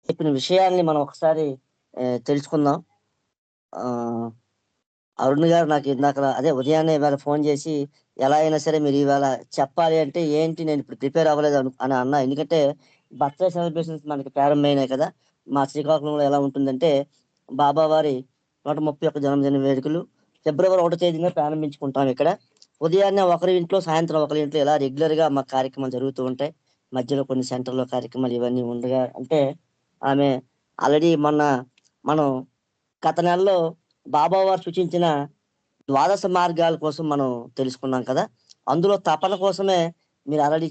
చెప్పిన విషయాల్ని మనం ఒకసారి తెలుసుకుందాం. ఆహ్, అరుణ్ గారు నాకు ఇందాకల అదే ఉదయాన్నే ఇవాళ ఫోను చేసి, "ఎలా అయినా సరే మీరు ఇవాళ చెప్పాలి" అంటే, "ఏంటి నేను ఇప్పుడు ప్రిపేర్ అవ్వలేదు" అని అన్నా. ఎందుకంటే బర్త్‌డే సెలబ్రేషన్స్ మనకి ప్రారంభమైనాయి కదా! మా శ్రీకాకుళంలో ఎలా ఉంటుందంటే, బాబావారి 131 జన్మదిన వేడుకలు ఫిబ్రవరి 1 తేదీన ప్రారంభించుకుంటాం ఇక్కడ. ఉదయాన్నే ఒకరి ఇంట్లో, సాయంత్రం ఒకరి ఇంట్లో ఇలా రెగ్యులర్‌గా మా కార్యక్రమాలు జరుగుతూ ఉంటాయి. మధ్యలో కొన్ని సెంటర్‌లో కార్యక్రమాలు ఇవన్నీ ఉండగా అంటే ఆమె ఆల్రెడీ మొన్న మనం గత నెలలో బాబావారు సూచించిన ద్వాదశ మార్గాల కోసం మనం తెలుసుకున్నాం కదా! అందులో తపన కోసమే మీరు ఆల్రెడీ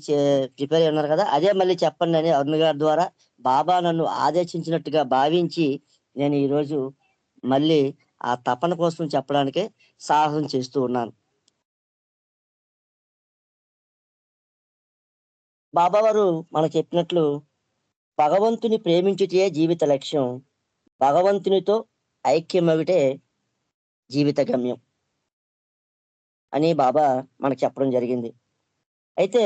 ప్రిపేర్ అయ్యి ఉన్నారు కదా! అదే మళ్ళీ చెప్పండని అరుణ్ గారి ద్వారా బాబా నన్ను ఆదేశించినట్టుగా భావించి నేను ఈరోజు మళ్ళీ ఆ తపన కోసం చెప్పడానికే సాహసం చేస్తూ ఉన్నాను. బాబావారు మనకు చెప్పినట్లు భగవంతుని ప్రేమించుటయే జీవిత లక్ష్యం. భగవంతునితో ఐక్యమగుటే జీవిత గమ్యం అని బాబా మనకు చెప్పడం జరిగింది. అయితే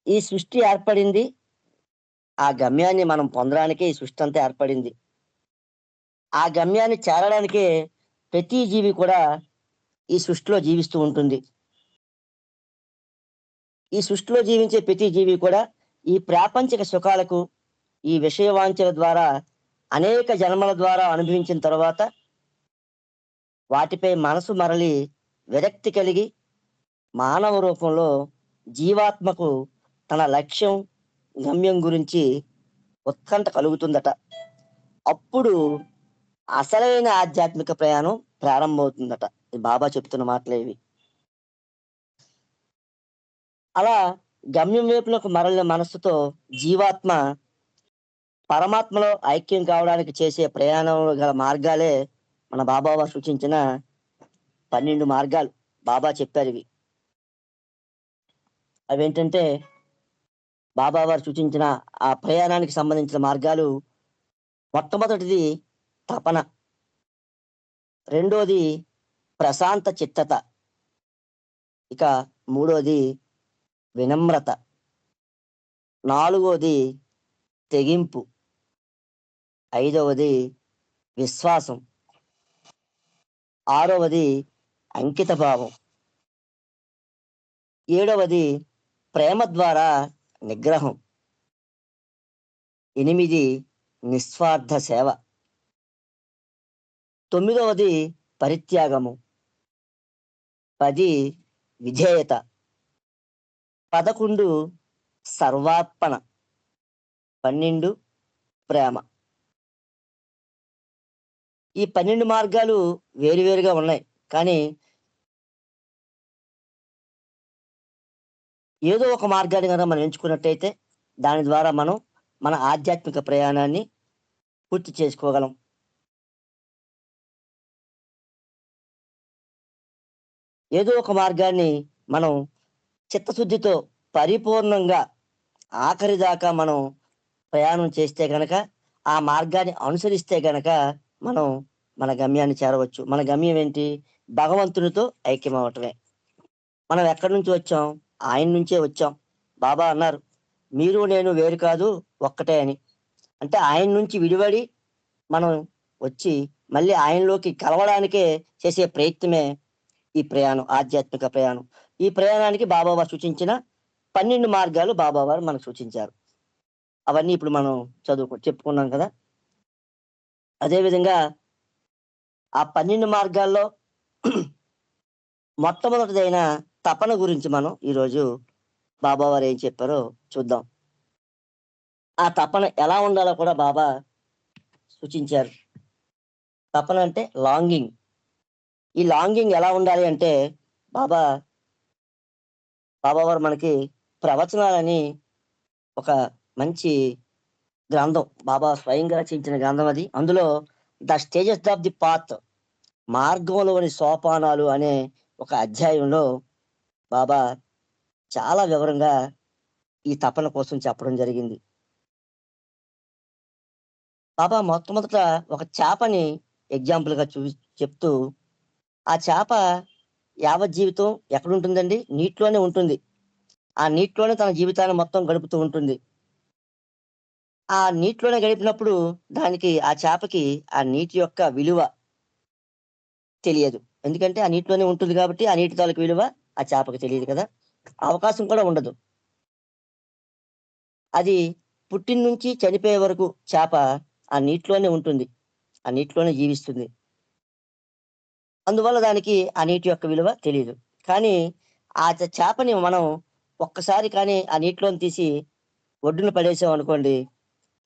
ఈ సృష్టి ఏర్పడింది. ఆ గమ్యాన్ని మనం పొందడానికే ఈ సృష్టి అంతా ఏర్పడింది. ఆ గమ్యాన్ని చేరడానికే ప్రతి జీవి కూడా ఈ సృష్టిలో జీవిస్తూ ఉంటుంది. ఈ సృష్టిలో జీవించే ప్రతి జీవి కూడా ఈ ప్రాపంచిక సుఖాలకు, ఈ విషయ వాంఛల ద్వారా అనేక జన్మల ద్వారా అనుభవించిన తరువాత వాటిపై మనసు మరలి విరక్తి కలిగి మానవ రూపంలో జీవాత్మకు తన లక్ష్యం, గమ్యం గురించి ఉత్కంఠ కలుగుతుందట. అప్పుడు అసలైన ఆధ్యాత్మిక ప్రయాణం ప్రారంభమవుతుందట. ఈ బాబా చెప్తున్న మాటలే ఇవి. అలా గమ్యం వైపునకు మరలిన మనస్సుతో జీవాత్మ పరమాత్మలో ఐక్యం కావడానికి చేసే ప్రయాణంలో గల మార్గాలే మన బాబావారు సూచించిన 12 మార్గాలు. బాబా చెప్పారివి. అవేంటంటే బాబావారు సూచించిన ఆ ప్రయాణానికి సంబంధించిన మార్గాలు మొట్టమొదటిది తపన. రెండోది ప్రశాంత చిత్తత. ఇక మూడోది వినమ్రత. నాలుగోది తెగింపు. ఐదవది విశ్వాసం. ఆరవది అంకితభావం. ఏడవది ప్రేమ ద్వారా నిగ్రహం. 8 నిస్వార్థ సేవ. తొమ్మిదవది పరిత్యాగము. 10 విధేయత. 11 సర్వార్పణ. 12 ప్రేమ. ఈ 12 మార్గాలు వేరువేరుగా ఉన్నాయి. కానీ ఏదో ఒక మార్గాన్ని గనక మనం ఎంచుకున్నట్టయితే దాని ద్వారా మనం మన ఆధ్యాత్మిక ప్రయాణాన్ని పూర్తి చేసుకోగలం. ఏదో ఒక మార్గాన్ని మనం చిత్తశుద్ధితో పరిపూర్ణంగా ఆఖరిదాకా మనం ప్రయాణం చేస్తే గనక, ఆ మార్గాన్ని అనుసరిస్తే గనక మనం మన గమ్యాన్ని చేరవచ్చు. మన గమ్యం ఏంటి? భగవంతునితో ఐక్యమవ్వటమే. మనం ఎక్కడి నుంచి వచ్చాం? ఆయన నుంచే వచ్చాం. బాబా అన్నారు, "మీరు నేను వేరు కాదు ఒక్కటే" అని. అంటే ఆయన నుంచి విడివడి మనం వచ్చి మళ్ళీ ఆయనలోకి కలవడానికే చేసే ప్రయత్నమే ఈ ప్రయాణం. ఆధ్యాత్మిక ప్రయాణం. ఈ ప్రయాణానికి బాబావారు సూచించిన 12 మార్గాలు బాబావారు మనకు సూచించారు. అవన్నీ ఇప్పుడు మనం చెప్పుకున్నాం కదా! అదే విధంగా ఆ 12 మార్గాల్లో మొట్టమొదటిదైన తపన గురించి మనం ఈరోజు బాబావారు ఏం చెప్పారో చూద్దాం. ఆ తపన ఎలా ఉండాలో కూడా బాబా సూచించారు. తపన అంటే లాంగింగ్. ఈ లాంగింగ్ ఎలా ఉండాలి అంటే బాబా బాబావారు మనకి ప్రవచనాలని ఒక మంచి గ్రంథం. బాబా స్వయంగా రచించిన గ్రంథం అది. అందులో 'the stages of the path' మార్గంలోని సోపానాలు అనే ఒక అధ్యాయంలో బాబా చాలా వివరంగా ఈ తపన కోసం చెప్పడం జరిగింది. బాబా మొట్టమొదట ఒక చేపని ఎగ్జాంపుల్‌గా చెప్తూ, ఆ చేప యావత్ జీవితం ఎక్కడుంటుందండి? నీటిలోనే ఉంటుంది. ఆ నీటిలోనే తన జీవితాన్ని మొత్తం గడుపుతూ ఉంటుంది. ఆ నీటిలోనే గడిపినప్పుడు దానికి ఆ చేపకి ఆ నీటి యొక్క విలువ తెలియదు. ఎందుకంటే ఆ నీటిలోనే ఉంటుంది కాబట్టి ఆ నీటి తాలూకు విలువ ఆ చేపకి తెలీదు కదా! అవకాశం కూడా ఉండదు. అది పుట్టిన నుంచి చనిపోయే వరకు చేప ఆ నీటిలోనే ఉంటుంది. ఆ నీటిలోనే జీవిస్తుంది. అందువల్ల దానికి ఆ నీటి యొక్క విలువ తెలీదు. కానీ ఆ చేపని మనం ఒక్కసారి కానీ ఆ నీటిలోని తీసి ఒడ్డున పడేసామనుకోండి,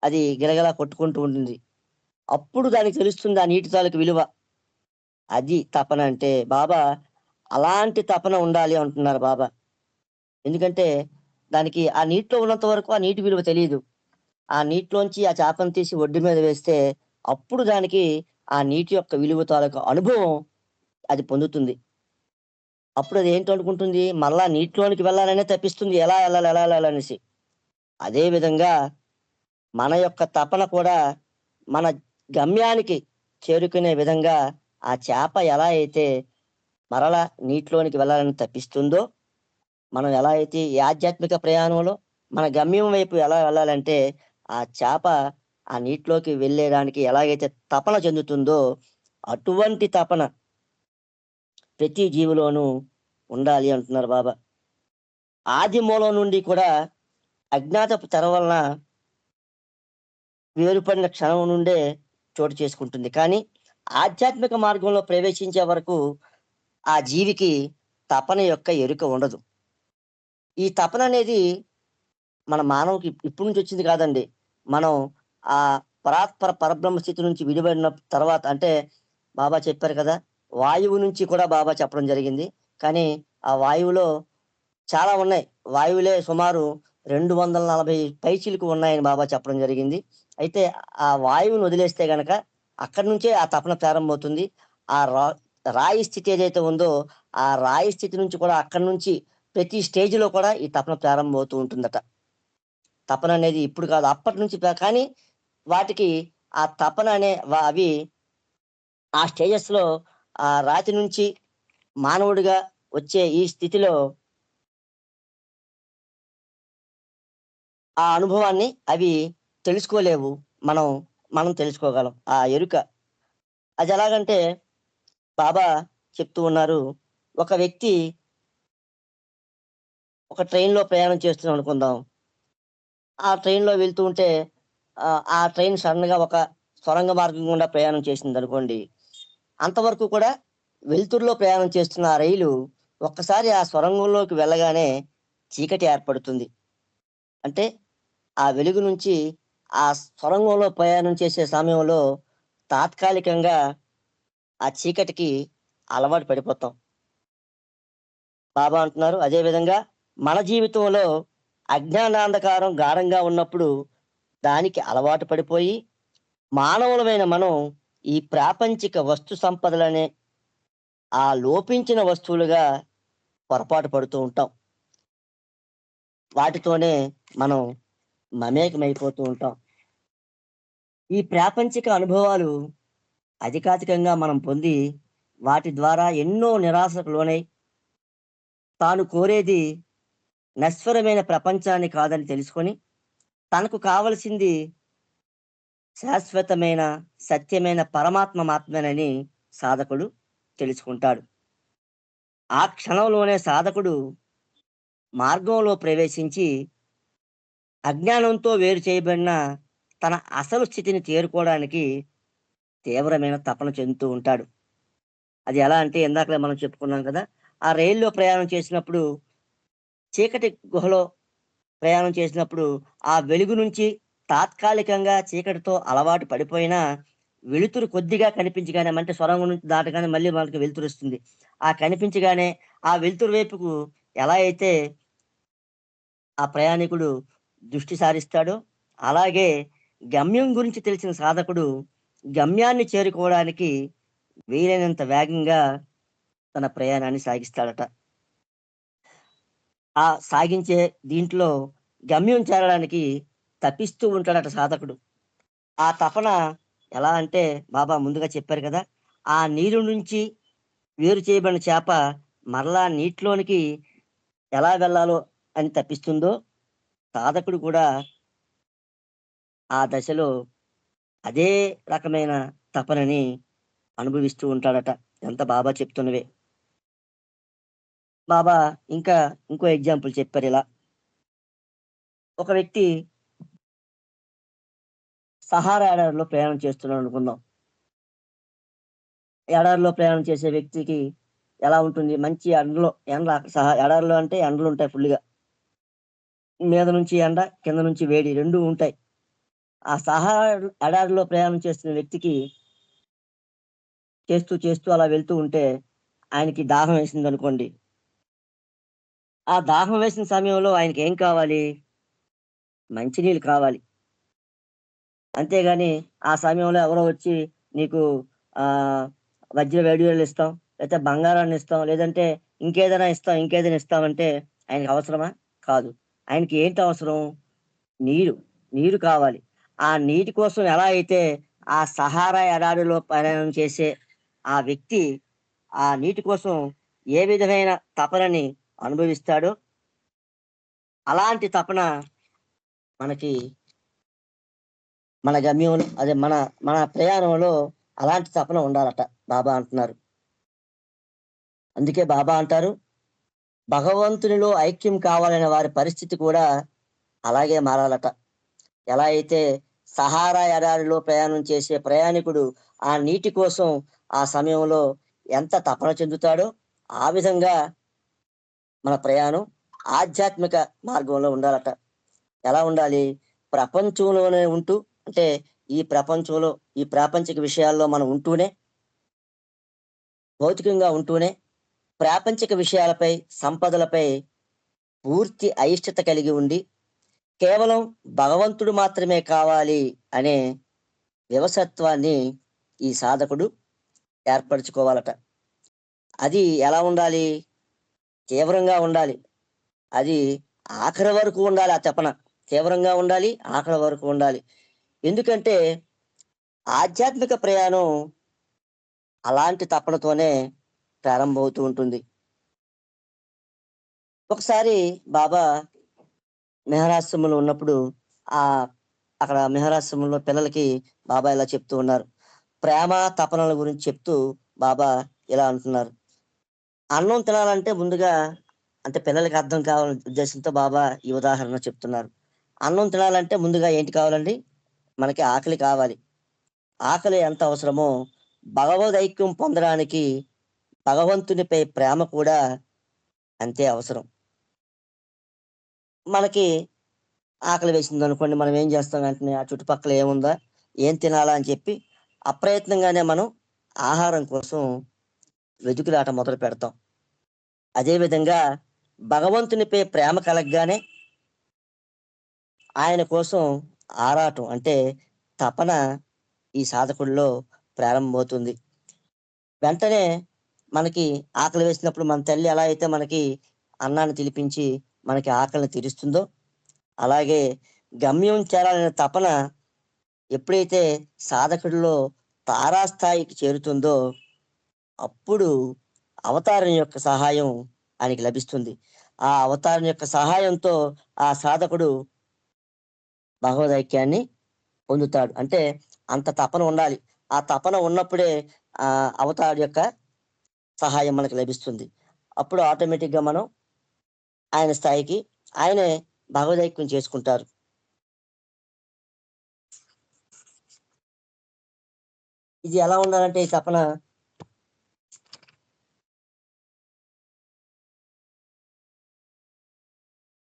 అది గిలగిలా కొట్టుకుంటూ ఉంటుంది. అప్పుడు దానికి తెలుస్తుంది ఆ నీటి తాలూకు విలువ. అది తపన అంటే. బాబా అలాంటి తపన ఉండాలి అంటున్నారు బాబా. ఎందుకంటే దానికి ఆ నీటిలో ఉన్నంత వరకు ఆ నీటి విలువ తెలీదు. ఆ నీటిలోంచి ఆ చేపను తీసి ఒడ్డు మీద వేస్తే అప్పుడు దానికి ఆ నీటి యొక్క విలువ తాలూకు అనుభవం అది పొందుతుంది. అప్పుడు అది ఏంటనుకుంటుంది, మళ్ళా నీటిలోనికి వెళ్ళాలనే తపిస్తుంది. ఎలా ఎళ్ళాలి, ఎలా ఎళ్ళాలనేసి. అదే విధంగా మన యొక్క తపన కూడా మన గమ్యానికి చేరుకునే విధంగా ఆ చేప ఎలా అయితే మరలా నీటిలోనికి వెళ్ళాలని తపిస్తుందో, మనం ఎలా అయితే ఈ ఆధ్యాత్మిక ప్రయాణంలో మన గమ్యం వైపు ఎలా వెళ్ళాలంటే, ఆ చేప ఆ నీటిలోకి వెళ్ళేడానికి ఎలాగైతే తపన చెందుతుందో, అటువంటి తపన ప్రతి జీవిలోనూ ఉండాలి అంటున్నారు బాబా. ఆది మూలం నుండి కూడా అజ్ఞాతపు తెర వలన వేరుపడిన క్షణం నుండే చోటు చేసుకుంటుంది. కానీ ఆధ్యాత్మిక మార్గంలో ప్రవేశించే వరకు ఆ జీవికి తపన యొక్క ఎరుక ఉండదు. ఈ తపననేది మన మానవుకి ఇప్పటి నుంచి వచ్చింది కాదండి. మనం పరాత్పర పరబ్రహ్మ స్థితి నుంచి విడిపడిన తర్వాత అంటే బాబా చెప్పారు కదా! వాయువు నుంచి కూడా బాబా చెప్పడం జరిగింది. కానీ ఆ వాయువులో చాలా ఉన్నాయి. వాయువులే సుమారు 240 పైచిలుకు ఉన్నాయని బాబా చెప్పడం జరిగింది. అయితే ఆ వాయువుని వదిలేస్తే గనక అక్కడి నుంచే ఆ తపన ప్రారంభమవుతుంది. ఆ రాయి స్థితి ఏదైతే ఉందో, ఆ రాయి స్థితి నుంచి కూడా అక్కడి నుంచి ప్రతి స్టేజ్‌లో కూడా ఈ తపన ప్రారంభమవుతూ ఉంటుందట. తపననేది ఇప్పుడు కాదు అప్పటినుంచి కానీ వాటికి ఆ తపన అనే అవి ఆ స్టేజెస్‌లో రాతి నుంచి మానవుడిగా వచ్చే ఈ స్థితిలో ఆ అనుభవాన్ని అవి తెలుసుకోలేవు. మనం, మనం తెలుసుకోగలం. ఆ ఎరుక. అదెలాగంటే బాబా చెప్తూ ఉన్నారు. ఒక వ్యక్తి ఒక ట్రైన్‌లో ప్రయాణం చేస్తున్నాం అనుకుందాం. ఆ ట్రైన్‌లో వెళ్తూ ఉంటే ఆ ట్రైన్ సడెన్‌గా ఒక సొరంగ మార్గం గుండా ప్రయాణం చేసిందనుకోండి. అంతవరకు కూడా వెలుతురులో ప్రయాణం చేస్తున్న ఆ రైలు ఒక్కసారి ఆ సొరంగంలోకి వెళ్ళగానే చీకటి ఏర్పడుతుంది. అంటే ఆ వెలుగు నుంచి ఆ సొరంగంలో ప్రయాణం చేసే సమయంలో తాత్కాలికంగా ఆ చీకటికి అలవాటు పడిపోతాం. బాబా అంటున్నారు అదే విధంగా మన జీవితంలో అజ్ఞానాంధకారం గాఢంగా ఉన్నప్పుడు దానికి అలవాటు పడిపోయి మానవులమైన మనం ఈ ప్రాపంచిక వస్తు సంపదలనే ఆ లోపించిన వస్తువులుగా పొరపాటు పడుతూ ఉంటాం. వాటితోనే మనం మమేకమైపోతూ ఉంటాం. ఈ ప్రాపంచిక అనుభవాలు అధికాధికంగా మనం పొంది వాటి ద్వారా ఎన్నో నిరాశకు లోనై తాను కోరేది నశ్వరమైన ప్రపంచాన్ని కాదని తెలుసుకొని తనకు కావలసింది శాశ్వతమైన సత్యమైన పరమాత్మ మాత్రమేనని సాధకుడు తెలుసుకుంటాడు. ఆ క్షణంలోనే సాధకుడు మార్గంలో ప్రవేశించి అజ్ఞానంతో వేరు చేయబడిన తన అసలు స్థితిని చేరుకోవడానికి తీవ్రమైన తపన చెందుతూ ఉంటాడు. అది ఎలా అంటే ఇందాకలే మనం చెప్పుకున్నాం కదా! ఆ రైల్లో ప్రయాణం చేసినప్పుడు చీకటి గుహలో ప్రయాణం చేసినప్పుడు ఆ వెలుగు నుంచి తాత్కాలికంగా చీకటితో అలవాటు పడిపోయినా వెలుతురు కొద్దిగా కనిపించగానే అంటే సొరంగం నుంచి దాటగానే మళ్ళీ మనకి వెలుతురొస్తుంది. ఆ కనిపించగానే ఆ వెలుతురు వైపుకు ఎలా అయితే ఆ ప్రయాణికుడు దృష్టి సారిస్తాడో, అలాగే గమ్యం గురించి తెలిసిన సాధకుడు గమ్యాన్ని చేరుకోవడానికి వీలైనంత వేగంగా తన ప్రయాణాన్ని సాగిస్తాడట. ఆ సాగించే దీంట్లో గమ్యం చేరడానికి తపిస్తూ ఉంటాడట సాధకుడు. ఆ తపన ఎలా అంటే బాబా ముందుగా చెప్పారు కదా! ఆ నీరు నుంచి వేరు చేయబడిన చేప మరలా నీటిలోనికి ఎలా వెళ్ళాలో అని తపిస్తుందో, సాధకుడు కూడా ఆ దశలో అదే రకమైన తపనని అనుభవిస్తూ ఉంటాడట. ఎంత బాబా చెప్తున్నవే. బాబా ఇంకా ఇంకో ఎగ్జాంపుల్ చెప్పారిలా. ఒక వ్యక్తి సహారా ఎడారిలో ప్రయాణం చేస్తున్నాడనుకుందాం. ఎడారిలో ప్రయాణం చేసే వ్యక్తికి ఎలా ఉంటుంది? మంచి ఎండలో ఎడారిలో అంటే ఎండలుంటాయి ఫుల్లుగా. మీద నుంచి ఎండ, కింద నుంచి వేడి 2 ఉంటాయి. ఆ సహారా ఎడారిలో ప్రయాణం చేస్తున్న వ్యక్తికి చేస్తూ అలా వెళ్తూ ఉంటే ఆయనకి దాహం వేసిందనుకోండి. ఆ దాహం వేసిన సమయంలో ఆయనకేం కావాలి? మంచినీళ్ళు కావాలి. అంతేగాని ఆ సమయంలో ఎవరో వచ్చి నీకు ఆహ్, వజ్ర వైడూర్యాలిస్తాం, లేతే బంగారాన్నిస్తాం, లేదంటే ఇంకేదైనా ఇస్తామంటే ఆయనకి అవసరమా? కాదు. ఆయనకి ఏంటి అవసరం? నీరు. నీరు కావాలి. ఆ నీటి కోసం ఎలా అయితే ఆ సహారా ఎడారిలో ప్రయాణం చేసే ఆ వ్యక్తి ఆ నీటి కోసం ఏ విధమైన తపనని అనుభవిస్తాడో, అలాంటి తపన మనకి మన గమ్యంలో అదే మన ప్రయాణంలో అలాంటి తపన ఉండాలట బాబా అంటున్నారు. అందుకే బాబా అంటారు, భగవంతునిలో ఐక్యం కావాలనే వారి పరిస్థితి కూడా అలాగే మారాలట. ఎలా అయితే సహారా ఎడారిలో ప్రయాణం చేసే ప్రయాణికుడు ఆ నీటి కోసం ఆ సమయంలో ఎంత తపన చెందుతాడో, ఆ విధంగా మన ప్రయాణం ఆధ్యాత్మిక మార్గంలో ఉండాలట. ఎలా ఉండాలి? ప్రపంచంలోనే ఉంటూ అంటే ఈ ప్రపంచంలో, ఈ ప్రాపంచిక విషయాల్లో మనం ఉంటూనే, భౌతికంగా ఉంటూనే, ప్రాపంచిక విషయాలపై, సంపదలపై పూర్తి అయిష్టత కలిగి ఉండి, కేవలం భగవంతుడు మాత్రమే కావాలి అనే వివసత్వాన్ని ఈ సాధకుడు ఏర్పరచుకోవాలట. అది ఎలా ఉండాలి? తీవ్రంగా ఉండాలి. అది ఆఖరి వరకు ఉండాలి ఆ తపన. తీవ్రంగా ఉండాలి, ఆఖరి వరకు ఉండాలి. ఎందుకంటే ఆధ్యాత్మిక ప్రయాణం అలాంటి తపనతోనే ప్రారంభమవుతూ ఉంటుంది. ఒకసారి బాబా మెహరాశ్రమంలో ఉన్నప్పుడు ఆహ్, అక్కడ మెహరాశ్రమంలో పిల్లలకి బాబా ఇలా చెప్తూ ఉన్నారు. ప్రేమ, తపనల గురించి చెప్తూ బాబా ఇలా అంటున్నారు. అన్నం తినాలంటే ముందుగా అంటే పిల్లలకి అర్థం కావాలనే ఉద్దేశంతో బాబా ఈ ఉదాహరణ చెప్తున్నారు. అన్నం తినాలంటే ముందుగా ఏంటి కావాలండి? మనకి ఆకలి కావాలి. ఆకలి ఎంత అవసరమో భగవదైక్యం పొందడానికి భగవంతునిపై ప్రేమ కూడా అంతే అవసరం. మనకి ఆకలి వేసిందనుకోండి, మనం ఏం చేస్తాం వెంటనే ఆ చుట్టుపక్కల ఏముందా? ఏం తినాలా అని చెప్పి అప్రయత్నంగానే మనం ఆహారం కోసం వెతుకులాట మొదలు పెడతాం. అదే విధంగా భగవంతునిపై ప్రేమ కలగగానే ఆయన కోసం ఆరాటం అంటే తపన ఈ సాధకుడిలో ప్రారంభమవుతుంది. వెంటనే మనకి ఆకలి వేసినప్పుడు మన తల్లి ఎలా అయితే మనకి అన్నాన్ని తినిపించి మనకి ఆకలిని తీరుస్తుందో, అలాగే గమ్యం చేరాలనే తపన ఎప్పుడైతే సాధకుడిలో తారాస్థాయికి చేరుతుందో, అప్పుడు అవతారం యొక్క సహాయం ఆయనకి లభిస్తుంది. ఆ అవతారం యొక్క సహాయంతో ఆ సాధకుడు భగవదైక్యాన్ని పొందుతాడు. అంటే అంత తపన ఉండాలి. ఆ తపన ఉన్నప్పుడే అవతార్ యొక్క సహాయం మనకు లభిస్తుంది. అప్పుడు ఆటోమేటిక్‌గా మనం ఆయన స్థాయికి ఆయనే భగవదైక్యం చేసుకుంటారు. ఇది ఎలా ఉండాలంటే ఈ తపన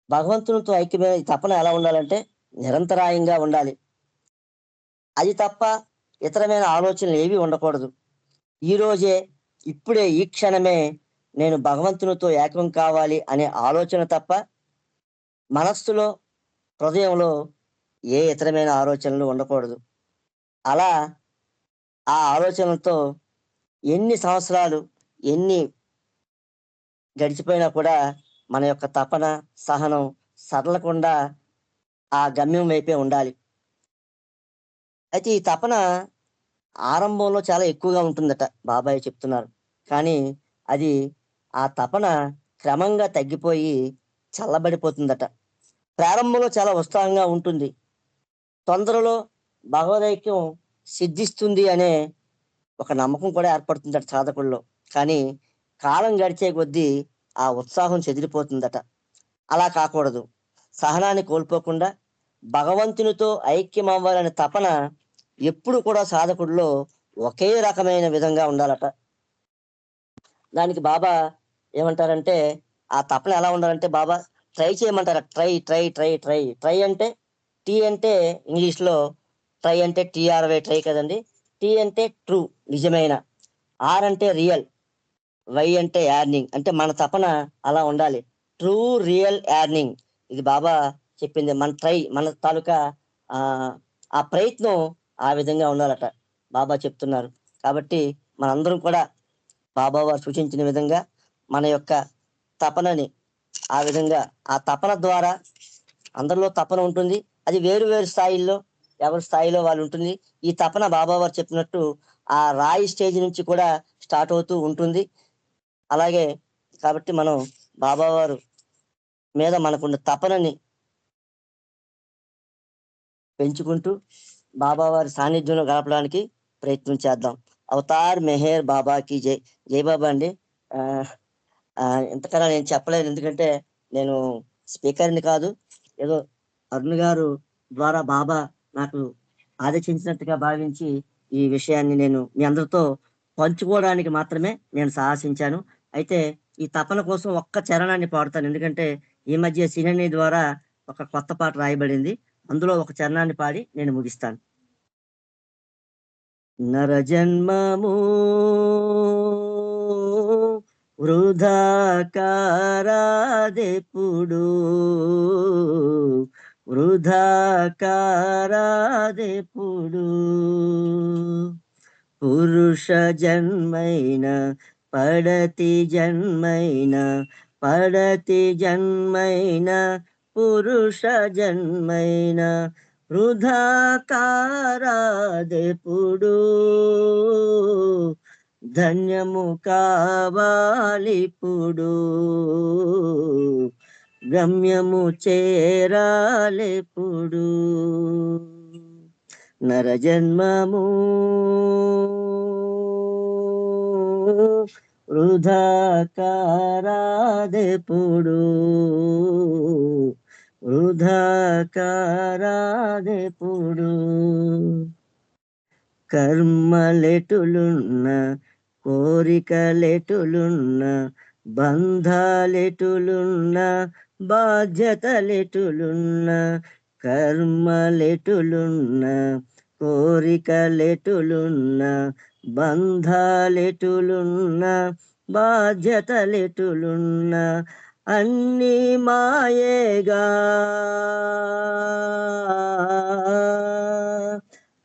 భగవంతునితో ఐక్యమైన ఈ తపన ఎలా ఉండాలంటే నిరంతరాయంగా ఉండాలి. అది తప్ప ఇతరమైన ఆలోచనలు ఏవి ఉండకూడదు. ఈరోజే, ఇప్పుడే, ఈ క్షణమే నేను భగవంతునితో ఏకం కావాలి అనే ఆలోచన తప్ప మనస్సులో, హృదయంలో ఏ ఇతరమైన ఆలోచనలు ఉండకూడదు. అలా ఆ ఆలోచనలతో ఎన్ని సంవత్సరాలు, ఎన్ని గడిచిపోయినా కూడా మన యొక్క తపన, సహనం సడలకుండా ఆ గమ్యం వైపే ఉండాలి. అయితే ఈ తపన ఆరంభంలో చాలా ఎక్కువగా ఉంటుందట బాబాయ్ చెప్తున్నారు. కానీ అది ఆ తపన క్రమంగా తగ్గిపోయి చల్లబడిపోతుందట. ప్రారంభంలో చాలా ఉత్సాహంగా ఉంటుంది. తొందరలో భగవదైక్యం సిద్ధిస్తుంది అనే ఒక నమ్మకం కూడా ఏర్పడుతుందట సాధకుల్లో. కానీ కాలం గడిచే కొద్దీ ఆ ఉత్సాహం చెదిరిపోతుందట. అలా కాకూడదు. సహనాన్ని కోల్పోకుండా భగవంతునితో ఐక్యమవ్వాలనే తపన ఎప్పుడు కూడా సాధకుడిలో ఒకే రకమైన విధంగా ఉండాలట. దానికి బాబా ఏమంటారంటే, ఆ తపన ఎలా ఉండాలంటే బాబా ట్రై చేయమంటారు. Try try try try try అంటే టీ అంటే ఇంగ్లీష్లో ట్రై అంటే టీఆర్వై ట్రై కదండి. టీ అంటే ట్రూ నిజమైన, ఆర్ అంటే రియల్, వై అంటే యార్నింగ్. అంటే మన తపన అలా ఉండాలి. True real yearning. ఇది బాబా చెప్పింది. మన ట్రై మన తాలూకా ఆ ఆ ప్రయత్నం ఆ విధంగా ఉండాలట బాబా చెప్తున్నారు. కాబట్టి మనందరం కూడా బాబా వారు సూచించిన విధంగా మన యొక్క తపనని ఆ విధంగా ఆ తపన ద్వారా అందరిలో తపన ఉంటుంది. అది వేరు వేరు స్థాయిల్లో ఎవరి స్థాయిలో వాళ్ళు ఉంటుంది. ఈ తపన బాబా వారు చెప్పినట్టు ఆ రాయి స్టేజ్ నుంచి కూడా స్టార్ట్ అవుతూ ఉంటుంది. అలాగే కాబట్టి మనం బాబా వారు మీద మనకున్న తపనని పెంచుకుంటూ బాబా వారి సాన్నిధ్యంలో గడపడానికి ప్రయత్నం చేద్దాం. అవతార్ మెహర్ బాబాకి జై. జై బాబా అండి. ఆ, ఇంతకన్నా నేను చెప్పలేను, ఎందుకంటే నేను స్పీకర్ని కాదు. ఏదో అరుణ్ గారు ద్వారా బాబా నాకు ఆదేశించినట్టుగా భావించి ఈ విషయాన్ని నేను మీ అందరితో పంచుకోవడానికి మాత్రమే నేను సాహసించాను. అయితే ఈ తపన కోసం ఒక్క చరణాన్ని పాడుతాను, ఎందుకంటే ఈ మధ్య సినీ ద్వారా ఒక కొత్త పాట రాయబడింది. అందులో ఒక చరణాన్ని పాడి నేను ముగిస్తాను. నరజన్మము వృధా కారాదెప్పుడు, వృధా కారాదెప్పుడు. పురుష జన్మైన పడతి జన్మైన, పడతి జన్మైన పురుష జన్మైన వృధా కారాదెప్పుడు. ధన్యము కావాలిప్పుడు, గమ్యము చేరాలెప్పుడు. నరజన్మము వృధా కారాదెప్పుడు, వృధా కారాదెప్పుడు. కర్మలెటులున్న కోరికలెటులున్న, బంధాలెటులున్న బాధ్యతలెటులున్న. కర్మలెటులున్న కోరికలెటులున్న, బంధాలెటులున్న బాధ్యతలెటులున్న. అన్నీ మాయేగా,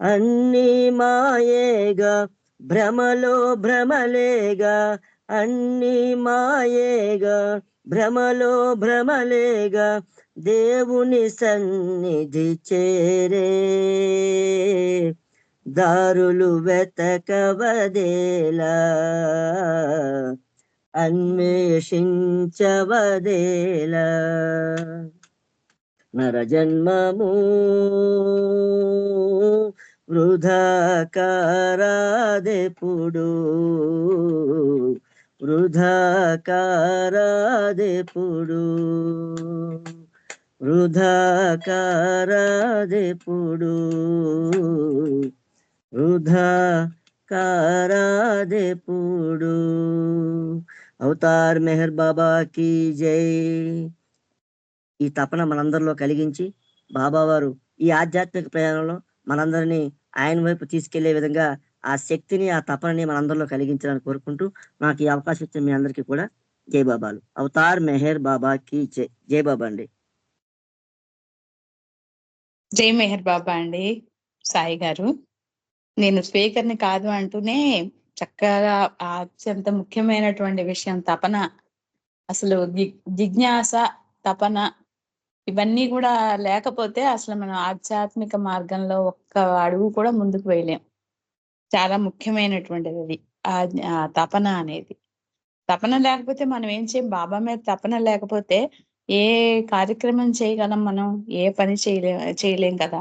అన్నీ మాయేగా, భ్రమలో భ్రమలేగా. అన్నీ మాయేగా, భ్రమలో భ్రమలేగా. దేవుని సన్నిధి చేరే దారులు వెతకవదేలా, అన్వేషించవదేలా. నరజన్మము వృధా కారాదెప్పుడు, వృధా కారాదెప్పుడు, వృధా కారాదెప్పుడు, వృధా కారాదెప్పుడు. అవతార్ మెహర్ బాబాకి జై. ఈ తపన మనందరిలో కలిగించి బాబావారు ఈ ఆధ్యాత్మిక ప్రయాణంలో మనందరినీ ఆయన వైపు తీసుకెళ్లే విధంగా ఆ శక్తిని, ఆ తపనని మనందరిలో కలిగించాలని కోరుకుంటూ నాకు ఈ అవకాశం ఇచ్చిన మీ అందరికీ కూడా జై బాబాలు. అవతార్ మెహర్ బాబాకి జై. జై బాబా అండి. జై మెహర్ బాబా అండి సాయి గారు. నేను స్పీకర్ని కాదు అంటూనే చక్కగా అత్యంత ముఖ్యమైనటువంటి విషయం తపన, అసలు జిజ్ఞాస, తపన ఇవన్నీ కూడా లేకపోతే అసలు మనం ఆధ్యాత్మిక మార్గంలో ఒక్క అడుగు కూడా ముందుకు వేయలేం. చాలా ముఖ్యమైనటువంటిది అది ఆ తపన అనేది. తపన లేకపోతే మనం ఏం చేయం. బాబా మీద తపన లేకపోతే ఏ కార్యక్రమం చేయగలం మనం, ఏ పని చేయలేం కదా.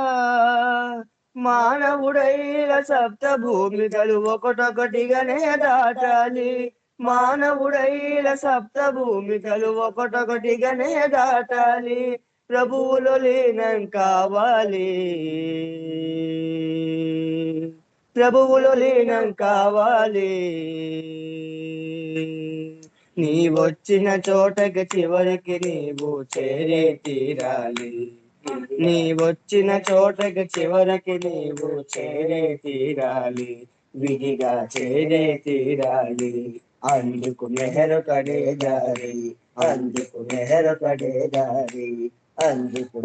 మానవుడైన సప్త భూమికలు ఒకటొకటిగానే దాటాలి. మానవుడైన సప్త భూమికలు ఒకటొకటిగానే దాటాలి. ప్రభువులో లీనం కావాలి, ప్రభువులో లీనం కావాలి. నీ వచ్చిన చోటకి చివరికి నీవు చేరే తీరాలి. నీ వచ్చిన చోటకి చివరికి నీవు చేరే తీరాలి. విధిగా చేరే తీరాలి. అందుకు మెహరు కడే దారి, అందుకు మెహరు కడే దారి, అందుకు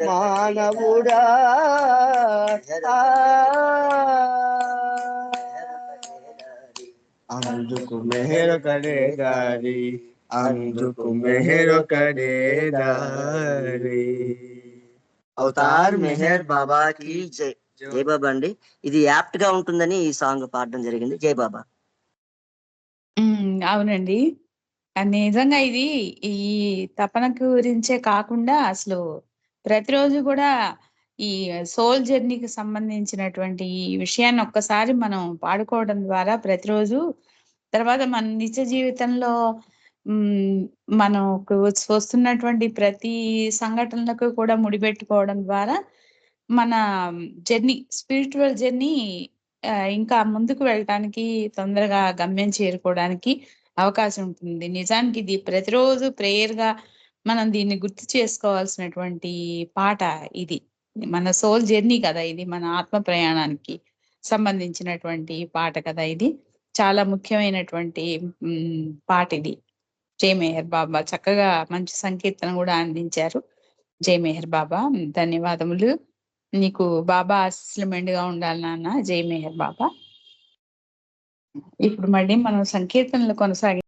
మానవుడా అందుకు మెహరు కడే దారి, అందుకు మెహరు కడే దారి. అవతార్ మెహర్ బాబాకి జై. జై బాబా అండి. ఇది యాప్ట్ గా ఉంటుందని ఈ సాంగ్ పాడడం జరిగింది. జై బాబా. అవునండి. నిజంగా ఇది ఈ తపన గురించే కాకుండా అసలు ప్రతిరోజు కూడా ఈ సోల్ జర్నీకి సంబంధించినటువంటి ఈ విషయాన్ని ఒక్కసారి మనం పాడుకోవడం ద్వారా ప్రతిరోజు తర్వాత మన నిత్య జీవితంలో మనకు వస్తున్నటువంటి ప్రతి సంఘటనలకు కూడా ముడిపెట్టుకోవడం ద్వారా మన జర్నీ, స్పిరిచువల్ జర్నీ ఇంకా ముందుకు వెళ్ళటానికి, తొందరగా గమ్యం చేరుకోవడానికి అవకాశం ఉంటుంది. నిజానికి ఇది ప్రతిరోజు ప్రేయర్ గా మనం దీన్ని గుర్తు చేసుకోవాల్సినటువంటి పాట ఇది. మన సోల్ జర్నీ కదా ఇది, మన ఆత్మ ప్రయాణానికి సంబంధించినటువంటి పాట కదా ఇది. చాలా ముఖ్యమైనటువంటి పాట ఇది. జై మెహర్ బాబా. చక్కగా మంచి సంకీర్తన కూడా అందించారు. జై మెహర్ బాబా. ధన్యవాదములు. నీకు బాబా ఆశీస్సులు మెండుగా ఉండాలి నాన్న. జై మెహర్ బాబా. ఇప్పుడు మళ్ళీ మనం సంకీర్తనలు కొనసాగి